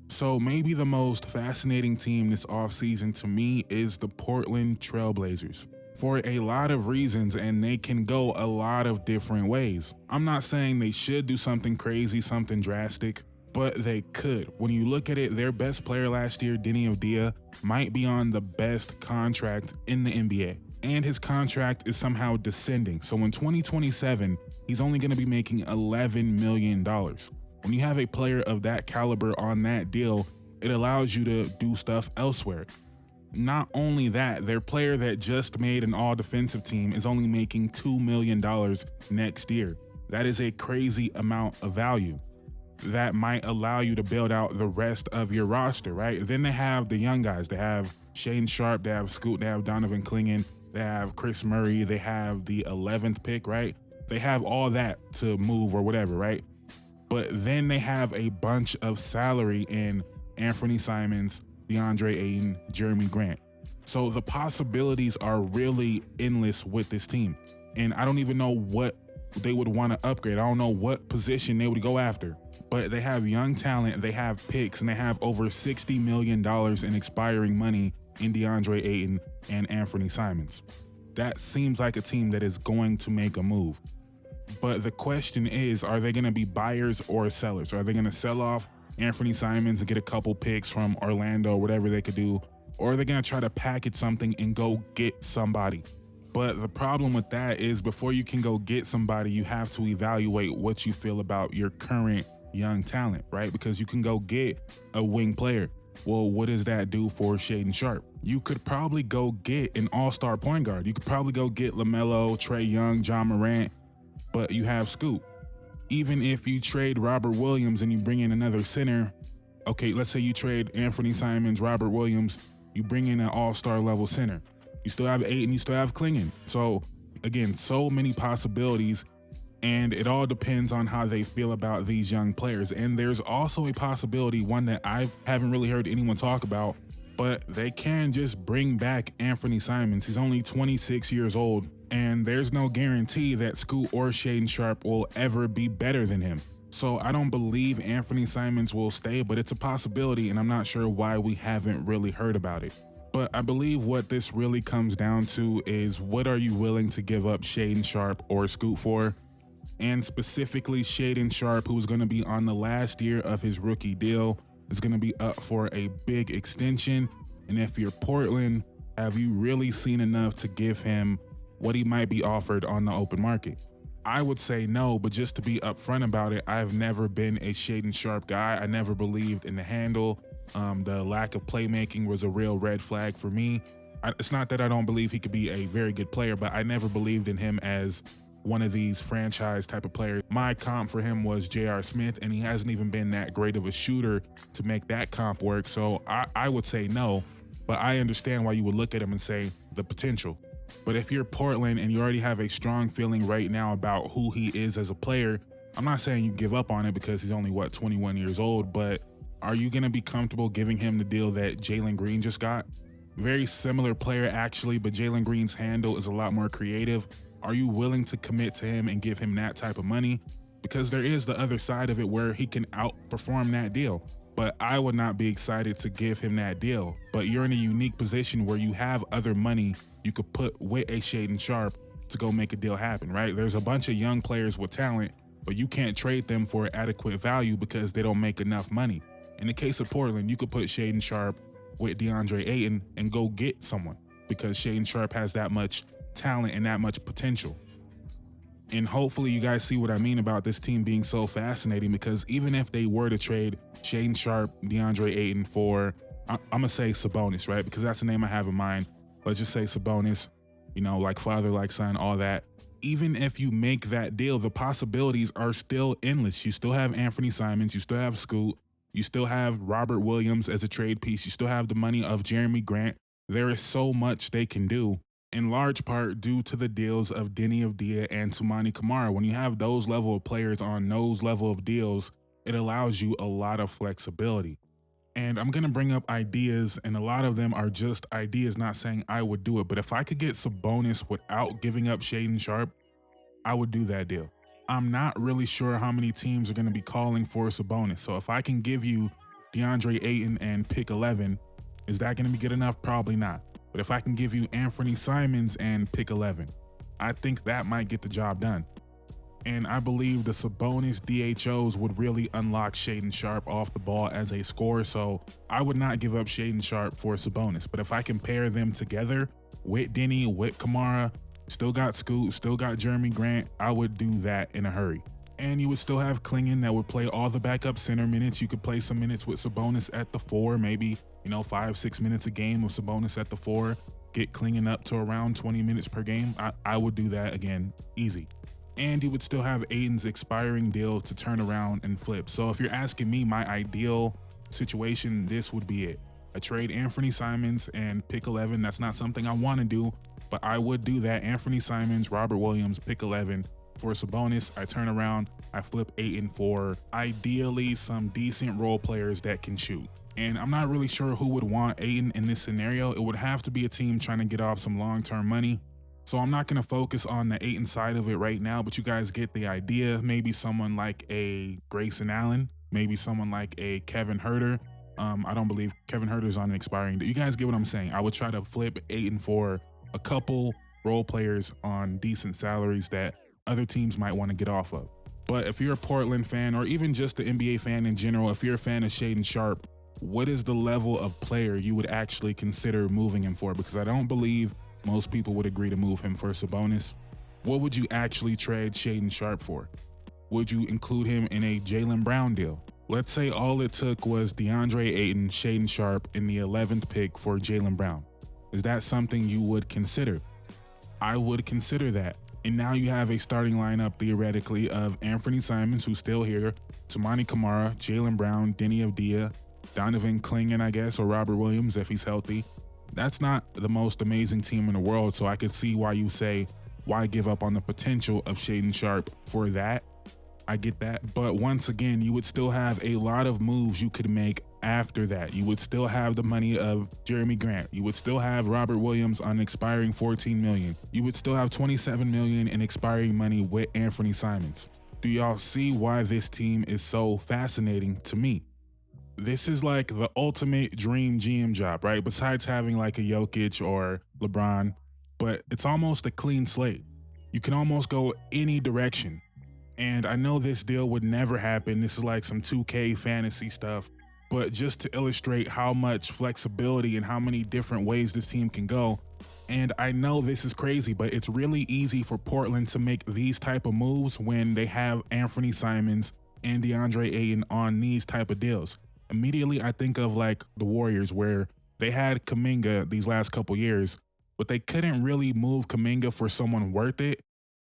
So maybe the most fascinating team this offseason to me is the Portland Trailblazers. For a lot of reasons, and they can go a lot of different ways. I'm not saying they should do something crazy, something drastic, but they could. When you look at it, their best player last year, Denny Avdia, might be on the best contract in the NBA. And his contract is somehow descending. So in 2027, he's only going to be making $11 million. When you have a player of that caliber on that deal, it allows you to do stuff elsewhere. Not only that, their player that just made an all-defensive team is only making $2 million next year. That is a crazy amount of value that might allow you to build out the rest of your roster, right? Then they have the young guys. They have Shaedon Sharpe, they have Scoot, they have Donovan Clingan, they have Chris Murray, they have the 11th pick, right? They have all that to move or whatever, right? But then they have a bunch of salary in Anthony Simons, DeAndre Ayton, Jeremy Grant. So the possibilities are really endless with this team. And I don't even know what they would want to upgrade. I don't know what position they would go after. But they have young talent, they have picks, and they have over $60 million in expiring money in DeAndre Ayton and Anthony Simons. That seems like a team that is going to make a move. But the question is, are they going to be buyers or sellers? Are they going to sell off Anthony Simons and get a couple picks from Orlando or whatever they could do? Or are they going to try to package something and go get somebody? But the problem with that is before you can go get somebody, you have to evaluate what you feel about your current young talent, right? Because you can go get a wing player. Well, what does that do for Shaedon Sharpe? You could probably go get an all-star point guard. You could probably go get LaMelo, Trae Young, John Morant, but you have Scoot. Even if you trade Robert Williams and you bring in another center, okay, let's say you trade Anthony Simons, Robert Williams, you bring in an all-star level center. You still have Ayton, you still have Clingan. So again, so many possibilities, and it all depends on how they feel about these young players. And there's also a possibility, one that I haven't really heard anyone talk about, but they can just bring back Anthony Simons. He's only 26 years old, and there's no guarantee that Scoot or Shaedon Sharpe will ever be better than him. So I don't believe Anthony Simons will stay, but it's a possibility, and I'm not sure why we haven't really heard about it. But I believe what this really comes down to is, what are you willing to give up Shaedon Sharpe or Scoot for? And specifically Shaedon Sharpe, who's going to be on the last year of his rookie deal, is going to be up for a big extension. And if you're Portland, have you really seen enough to give him what he might be offered on the open market? I would say no, but just to be upfront about it, I've never been a Shaedon Sharpe guy. I never believed in the handle. The lack of playmaking was a real red flag for me. It's not that I don't believe he could be a very good player, but I never believed in him as one of these franchise type of players. My comp for him was J.R. Smith, and he hasn't even been that great of a shooter to make that comp work. So I would say no, but I understand why you would look at him and say the potential. But if you're Portland and you already have a strong feeling right now about who he is as a player, I'm not saying you give up on it because he's only, 21 years old, but are you going to be comfortable giving him the deal that Jalen Green just got? Very similar player actually, but Jalen Green's handle is a lot more creative. Are you willing to commit to him and give him that type of money? Because there is the other side of it where he can outperform that deal. But I would not be excited to give him that deal. But you're in a unique position where you have other money you could put with a Shaedon Sharpe to go make a deal happen, right? There's a bunch of young players with talent, but you can't trade them for adequate value because they don't make enough money. In the case of Portland, you could put Shaedon Sharpe with DeAndre Ayton and go get someone because Shaedon Sharpe has that much talent and that much potential. And hopefully you guys see what I mean about this team being so fascinating, because even if they were to trade Shaedon Sharpe, DeAndre Ayton for, I'm gonna say Sabonis, right? Because that's the name I have in mind. Let's just say Sabonis, like father, like son, all that. Even if you make that deal, the possibilities are still endless. You still have Anthony Simons, you still have Scoot, you still have Robert Williams as a trade piece, you still have the money of Jeremy Grant. There is so much they can do, in large part due to the deals of Denny Avdia and Toumani Camara. When you have those level of players on those level of deals, it allows you a lot of flexibility. And I'm going to bring up ideas, and a lot of them are just ideas, not saying I would do it. But if I could get Sabonis without giving up Shaedon Sharpe, I would do that deal. I'm not really sure how many teams are going to be calling for Sabonis. So if I can give you DeAndre Ayton and pick 11, is that going to be good enough? Probably not. But if I can give you Anthony Simons and pick 11, I think that might get the job done. And I believe the Sabonis DHOs would really unlock Shaedon Sharpe off the ball as a scorer, so I would not give up Shaedon Sharpe for Sabonis. But if I can pair them together with Denny, with Kamara, still got Scoot, still got Jeremy Grant, I would do that in a hurry. And you would still have Klingon that would play all the backup center minutes. You could play some minutes with Sabonis at the 4, maybe, 5-6 minutes a game of Sabonis at the 4, get Klingon up to around 20 minutes per game. I would do that again, easy. And you would still have Ayton's expiring deal to turn around and flip. So if you're asking me my ideal situation, this would be it. I trade Anthony Simons and pick 11. That's not something I want to do, but I would do that. Anthony Simons, Robert Williams, pick 11. For Sabonis, I turn around, I flip Ayton for ideally some decent role players that can shoot. And I'm not really sure who would want Ayton in this scenario. It would have to be a team trying to get off some long-term money. So I'm not going to focus on the Ayton side of it right now, but you guys get the idea. Maybe someone like a Grayson Allen, maybe someone like a Kevin Huerter. I don't believe Kevin Huerter is on an expiring deal. You guys get what I'm saying. I would try to flip Ayton for a couple role players on decent salaries that other teams might want to get off of. But if you're a Portland fan, or even just the NBA fan in general, if you're a fan of Shaedon Sharpe, what is the level of player you would actually consider moving him for? Because I don't believe most people would agree to move him for Sabonis. What would you actually trade Shaedon Sharpe for? Would you include him in a Jaylen Brown deal? Let's say all it took was DeAndre Ayton, Shaedon Sharpe in the 11th pick for Jaylen Brown. Is that something you would consider? I would consider that. And now you have a starting lineup theoretically of Anthony Simons, who's still here, Toumani Camara, Jaylen Brown, Denny Avdia, Donovan Klingon, I guess, or Robert Williams if he's healthy. That's not the most amazing team in the world, so I could see why you say, why give up on the potential of Shaedon Sharpe for that? I get that, but once again, you would still have a lot of moves you could make after that. You would still have the money of Jeremy Grant. You would still have Robert Williams on expiring $14 million. You would still have $27 million in expiring money with Anthony Simons. Do y'all see why this team is so fascinating to me? This is like the ultimate dream GM job, right? Besides having like a Jokic or LeBron, but it's almost a clean slate. You can almost go any direction. And I know this deal would never happen. This is like some 2K fantasy stuff, but just to illustrate how much flexibility and how many different ways this team can go. And I know this is crazy, but it's really easy for Portland to make these type of moves when they have Anthony Simons and DeAndre Ayton on these type of deals. Immediately, I think of like the Warriors, where they had Kuminga these last couple years, but they couldn't really move Kuminga for someone worth it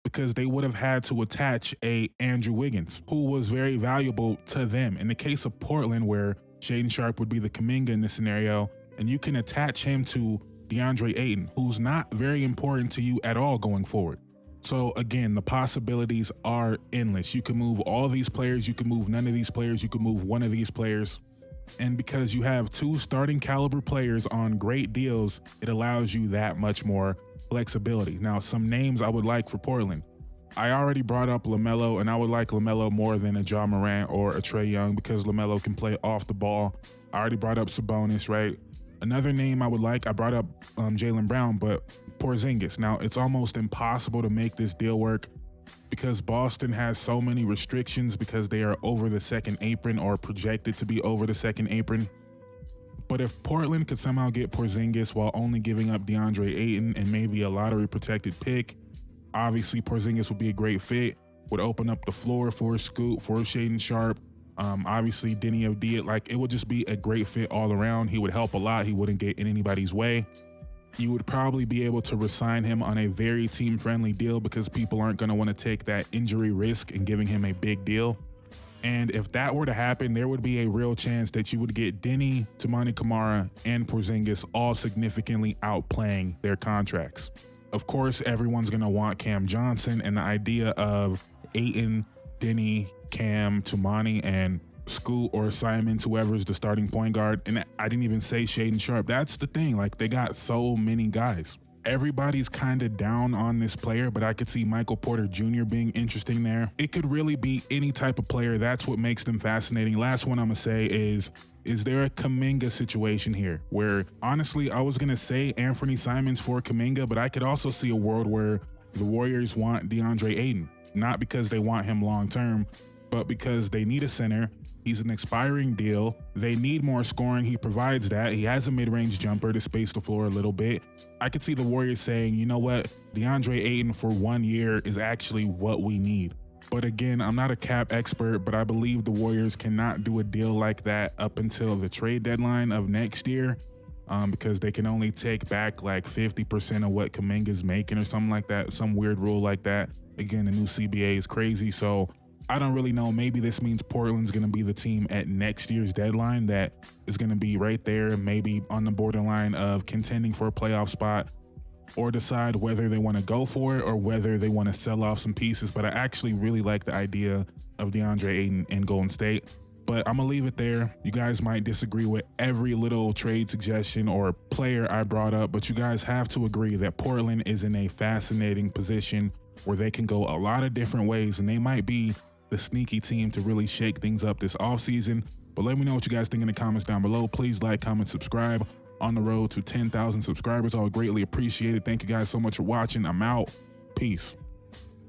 because they would have had to attach a Andrew Wiggins, who was very valuable to them. In the case of Portland, where Shaedon Sharpe would be the Kuminga in this scenario, and you can attach him to DeAndre Ayton, who's not very important to you at all going forward. So again, the possibilities are endless. You can move all these players, you can move none of these players, you can move one of these players. And because you have two starting caliber players on great deals, it allows you that much more flexibility. Now, some names I would like for Portland. I already brought up LaMelo, and I would like LaMelo more than a Ja Morant or a Trae Young because LaMelo can play off the ball. I already brought up Sabonis, right? Another name I would like, I brought up Jaylen Brown, but Porzingis. Now, it's almost impossible to make this deal work because Boston has so many restrictions because they are over the second apron or projected to be over the second apron. But if Portland could somehow get Porzingis while only giving up DeAndre Ayton and maybe a lottery protected pick, obviously Porzingis would be a great fit, would open up the floor for Scoot, for Shaedon Sharpe, obviously Denny Avdia. Like, it would just be a great fit all around. He would help a lot. He wouldn't get in anybody's way. You would probably be able to resign him on a very team-friendly deal because people aren't going to want to take that injury risk and giving him a big deal. And if that were to happen, there would be a real chance that you would get Denny, Toumani Camara, and Porzingis all significantly outplaying their contracts. Of course, everyone's going to want Cam Johnson, and the idea of Ayton, Denny, Cam, Toumani, and Scoot or Simons, whoever's the starting point guard. And I didn't even say Shaedon Sharpe. That's the thing. Like, they got so many guys. everybody's kind of down on this player, but I could see Michael Porter Jr. being interesting there. It could really be any type of player. That's what makes them fascinating. Last one I'm gonna say is there a Kuminga situation here where honestly I was gonna say Anthony Simons for Kuminga, but I could also see a world where the Warriors want DeAndre Ayton, not because they want him long term, but because they need a center. He's an expiring deal. They need more scoring. He provides that. He has a mid-range jumper to space the floor a little bit. I could see the Warriors saying, you know what, DeAndre Ayton for 1 year is actually what we need. But again, I'm not a cap expert, but I believe the Warriors cannot do a deal like that up until the trade deadline of next year, because they can only take back like 50% of what Kuminga's making or something like that, some weird rule like that. Again, the new CBA is crazy, so I don't really know. Maybe this means Portland's going to be the team at next year's deadline that is going to be right there, maybe on the borderline of contending for a playoff spot, or decide whether they want to go for it or whether they want to sell off some pieces. But I actually really like the idea of DeAndre Ayton in Golden State. But I'm going to leave it there. You guys might disagree with every little trade suggestion or player I brought up, but you guys have to agree that Portland is in a fascinating position where they can go a lot of different ways, and they might be the sneaky team to really shake things up this offseason. But let me know what you guys think in the comments down below. Please like, comment, subscribe. On the road to 10,000 subscribers. I would greatly appreciate it. Thank you guys so much for watching. I'm out. Peace.